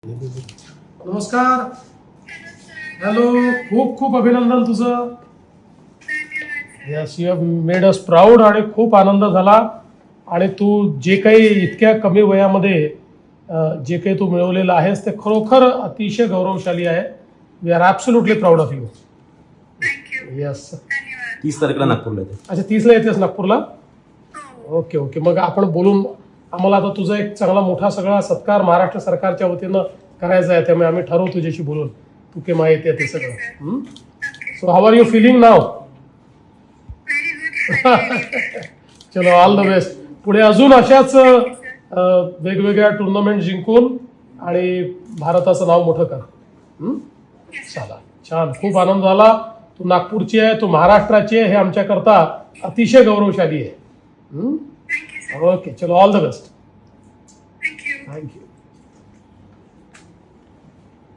नमस्कार. हॅलो. खूप खूप अभिनंदन तुझं. Yes, you have made us proud. आणि खूप आनंद झाला. आणि तू जे काही इतक्या कमी वयामध्ये जे काही तू मिळवलेलं आहेस ते खरोखर अतिशय गौरवशाली आहे. We are absolutely proud of you. Yes. 30 तारखेला नागपूरला येते. अच्छा, 30ला येतेस नागपूरला. Okay okay. मग आपण बोलून आम्हाला आता तुझा एक चांगला मोठा सगळा सत्कार महाराष्ट्र सरकारच्या वतीनं करायचा आहे. त्यामुळे आम्ही ठरवू तुझ्याशी बोलून तू केव्हा येते ते सगळं. So how are you feeling now? चलो, ऑल द बेस्ट. पुढे अजून अशाच वेगवेगळ्या टुर्नामेंट जिंकून आणि भारताचं नाव मोठं कर. चला, छान. खूप आनंद झाला. तू नागपूरची आहे, तू महाराष्ट्राची आहे, हे आमच्याकरता अतिशय गौरवशाली आहे. ओके, चलो, ऑल द बेस्ट. थँक्यू.